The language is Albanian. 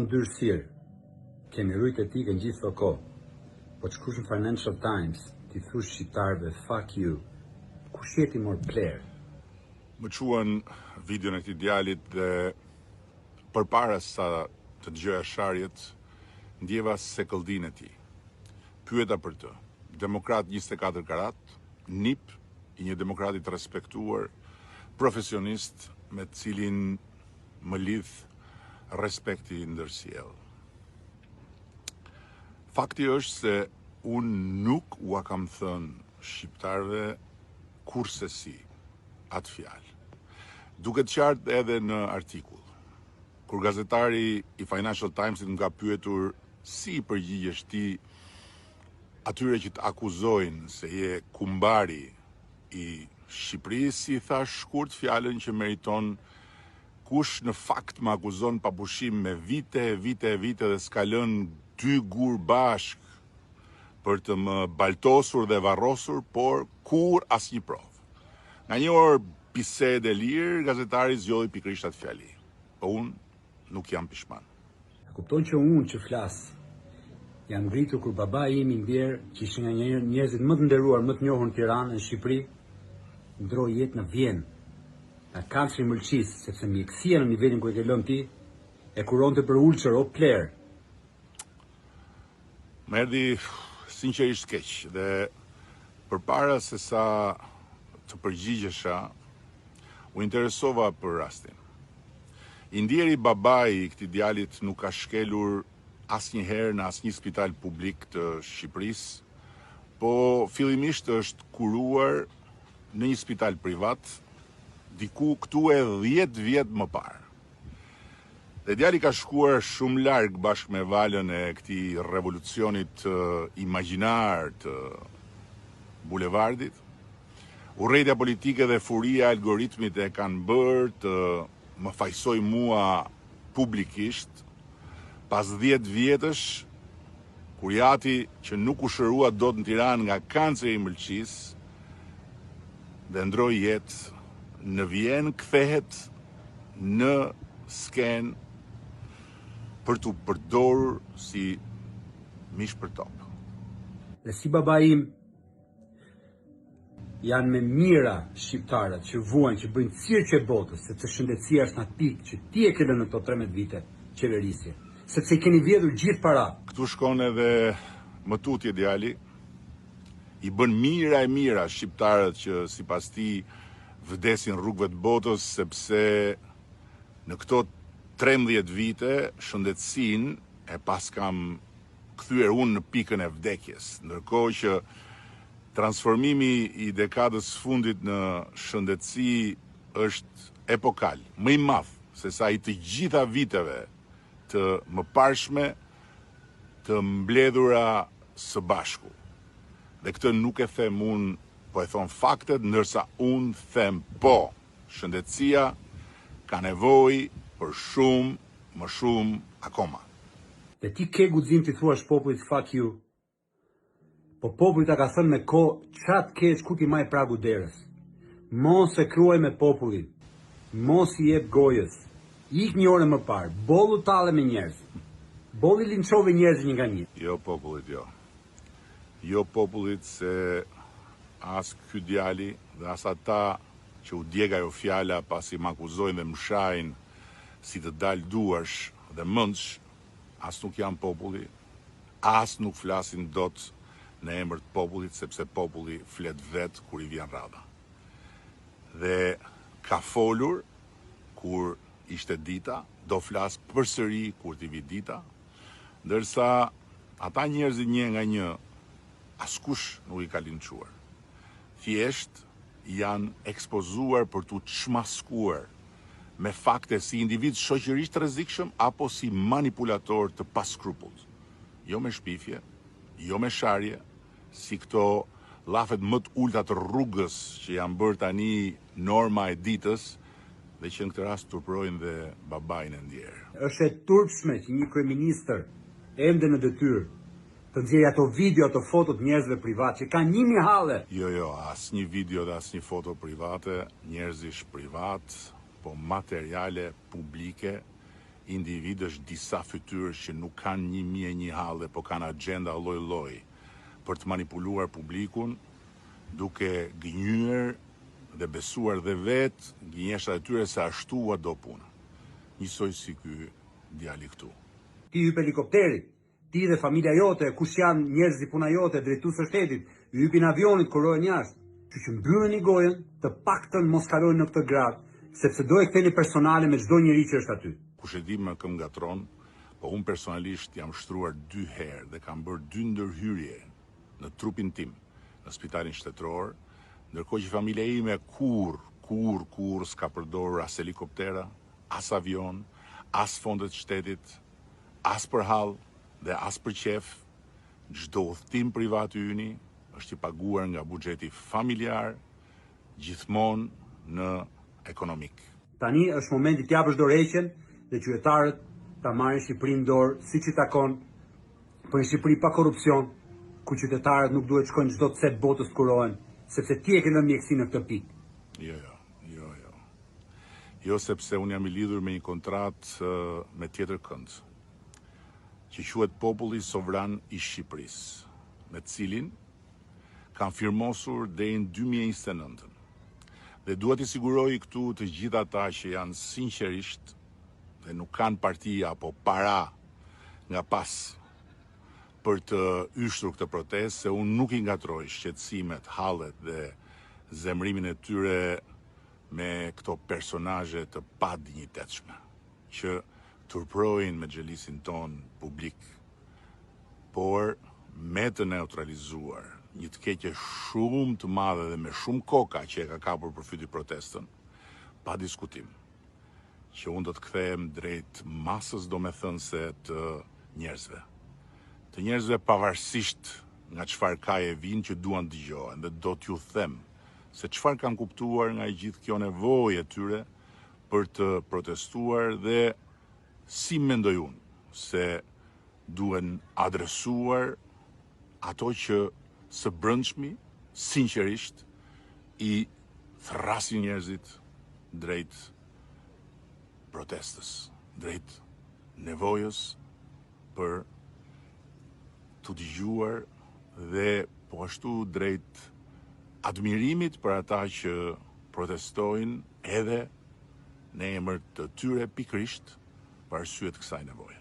ndyrësirë, kemi rujt etikën gjithë të kohë, po të shkush në Financial Times, ti thush shqiptarëve, fuck you, kush jeti mor pler? Më quan videon e këtij djalit dhe përpara sa të dëgjoja sharjet, ndjeva se këlldinë e tij. Pyeta për të. Demokrat 24 karat, nip i një demokrati të respektuar, profesionist me të cilin më lidh respekti ndërsjellë. Fakti është se unë nuk ua kam thënë shqiptarëve kurse si atë fjalë. Duket qartë edhe në artikull. Kur gazetari i Financial Timesit më ka pyetur si i përgjigjesh ti atyre që të akuzojnë se je kumbari i Shqipërisë, si thash shkurt fjalën që meriton kush në fakt më akuzon pa pushim me vite dhe s'ka lënë 2 gur bashk për të më baltosur dhe varrosur, por kur asnjë provë. Nga një orë bisede lirë, gazetari zgjodhi pikërisht atë fjali. Po unë nuk jam pishman. E kupton që unë që flas, jam ngritur kur baba im i ndjer, që ishte nga njerëzit më të nderuar, më të njohur në Tiranë, në Shqipëri, ndroi jetë në Vjenë. Në kancri Mëlqis, sepse mjekësia në nivelin ku e ke lënë ti, e kuronte për ulçër o pler. Më erdhi sinqerisht keq dhe përpara se sa të përgjigjesha, u interesova për rastin. I ndjeri babai i këtij djalit nuk ka shkelur asnjëherë në asnjë spital publik të Shqipërisë, po fillimisht është kuruar në një spital privat, diku këtu e 10 vjet më parë. Dhe djali ka shkuar shumë larg bashkë me valën e këtij revolucionit imagjinar të bulevardit. Urrejtja politike dhe furia e algoritmit e kanë bërë të më fajsoj mua publikisht pas 10 vjetësh, kur jati që nuk u shërua dot në Tiranë nga kanceri i Mëlqis dhe ndroi jetë në Vjenë, kthehet në sken për të përdorur si mish për top. Dhe si baba im, janë me mira shqiptarët që vuajnë, që bëjnë cirqe botës, sepse shëndetësia është në pikë që ti e ke lënë në këto 13 vite qeverisje, sepse i keni vjedhur gjithë para. Këtu shkon edhe më tutje djali, i bën mira shqiptarët që sipas tij vdesin rrugëve të botës, sepse në këto 13 vite shëndetësinë e pas kam kthyer unë në pikën e vdekjes, ndërkohë që transformimi i dekadës fundit në shëndetësi është epokal, më i madh se sa i të gjitha viteve të mëparshme të mbledhura së bashku. Dhe këtë nuk e them unë, po e thon faktet, ndërsa unë them po, shëndetësia ka nevojë për shumë, më shumë akoma. Dhe ti ke guxim të thuash popullit fuck you. Po populli ta ka thënë me kohë, çat kesh ku ti maj pragu derës. Mos e kruaj me popullin. Mos i jep gojës. Ik një orë më parë. Bollu talle me njerëz. Bolli linçove njerëz një nga një. Jo popullit, jo. Jo popullit, se as ky djali dhe as ata që u djeg ajo fjala pasi më akuzojnë dhe më shajnë si të dalë duarsh dhe mëndsh, as nuk janë populli, as nuk flasin dot në emër të popullit, sepse populli flet vet kur i vjen radha. Dhe ka folur kur ishte dita, do flas përsëri kur t'i vi dita, ndërsa ata njerëzit një nga një askush nuk i ka linçuar. Thjesht janë ekspozuar për t'u çmaskuar me fakte si individ shoqërisht rrezikshëm apo si manipulator të paskrupull. Jo me shpifje, jo me sharje, si këto llafet më të ulta të rrugës që janë bërë tani norma e ditës dhe që në këtë rast turprojnë dhe babain e ndjerë. Është e turpshme që një kryeministër ende në detyrë të nxjerrë ato video, ato foto të njerëzve privat që kanë 1000 halle. Jo, asnjë video dhe asnjë foto private, njerëzish privat, po materiale publike individësh disa fytyrësh që nuk kanë 1001 halle, po kanë agenda lloj-lloj për të manipuluar publikun, duke gënjur dhe besuar dhe vetë gënjeshtat e tyre se ashtu ua do puna. Njësoj si ky djali këtu. Ti hyp helikopterit, ti dhe familja jote, kush janë njerëzit puna jote, drejtues së shtetit, hypin avionit, kurojnë jashtë. Që mbylleni gojën, të paktën mos kalojnë në këtë grad, sepse do e ktheni personale me çdo njeri që është aty. Kush e di më këm gatron, po unë personalisht jam shtruar 2 herë dhe kam bërë 2 ndërhyrje në trupin tim, në spitalin shtetëror, ndërkohë që familja ime kur s'ka përdorur as helikoptera, as avion, as fondet shtetit, as për hall dhe as për qef. Çdo udhtim privat i yni është i paguar nga buxheti familjar, gjithmonë në ekonomik. Tani është momenti t'japësh dorëheqjen dhe qytetarët ta marrin Shqipërinë në dorë siç i takon, për një Shqipëri pa korrupsion, ku qytetarët nuk duhet shkojnë çdo cep botës të kurohen, sepse ti e ke lënë mjekësinë në këtë pikë. Jo, sepse unë jam i lidhur me një kontratë me tjetër kënd, që quhet Populli Sovran i Shqipërisë, me cilin kam firmosur deri në 2029. Dhe dua t'i siguroj këtu të gjithë ata që janë sinqerisht dhe nuk kanë partia apo para nga pas për të yshtur këtë protestë, se unë nuk i ngatroj shqetësimet, hallet dhe zemrimin e tyre me këto personazhe të padinjitetshme që turprojnë me xhelisin ton publik, por me të neutralizuar një të keqe shumë të madhe dhe me shumë koka që e ka kapur përfyti protestën, pa diskutim, që unë do të kthehem drejt masës domethënëse të njerëzve. Të njerëzve pavarësisht nga çfarë ka e vinë që duan dëgjohen, dhe do t'ju them se çfarë kanë kuptuar nga gjithë kjo nevojë e tyre për të protestuar dhe si mendoj unë se duhen adresuar ato që së brendshmi, sinqerisht, i thrasin njerëzit drejt protestës, drejt nevojës për të dëgjuar dhe po ashtu drejt admirimit për ata që protestojnë edhe në emër të tyre pikërisht për arsye të kësaj nevoje.